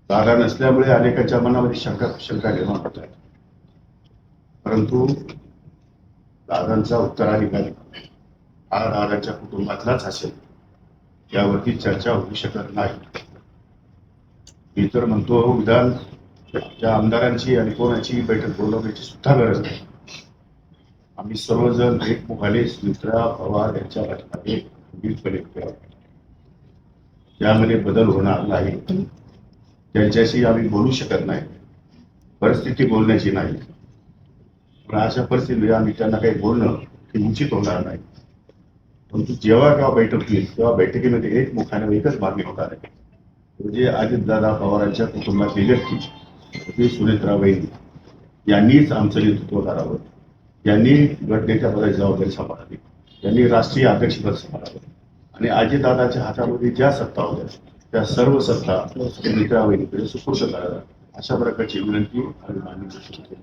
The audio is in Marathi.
जागा नसल्यामुळे अनेकांच्या मनामध्ये शंका निर्माण होत आहे. परंतु दादांचा उत्तराधिकारी हा दादाच्या कुटुंबातलाच असेल यावरती चर्चा होऊ शकत नाही. मी तर म्हणतो विधान त्या आमदारांची आणि कोणाची बैठक बोलवण्याची सुद्धा गरज नाही. आम्ही सर्वजण एकमुखाने सुमित्रा पवार यांच्या पाठीमागे खंबीरपणे उभे आहोत. यामध्ये बदल होणार नाही. त्यांच्याशी आम्ही बोलू शकत नाही, परिस्थिती बोलण्याची नाही. पण अशा परिस्थितीमध्ये आम्ही त्यांना काही बोलणं हे उचित होणार नाही. परंतु जेव्हा केव्हा बैठक होईल तेव्हा बैठकीमध्ये एकमुखाने एकच मागणी होणार आहे, म्हणजे अजितदादा पवारांच्या कुटुंबातली व्यक्ती सुनेत्रा वहिनी यांनीच आमचं नेतृत्व करावं, यांनी गटनेत्या पदाची जबाबदारी सांभाळावी, यांनी राष्ट्रीय अध्यक्षपद सांभाळावं आणि अजितदादाच्या हातामध्ये ज्या सत्ता होत्या त्या सर्व सत्ता सुनेत्रा वहिनीकडे सुपूर्द कराव्या, अशा प्रकारची विनंती आणि मागणी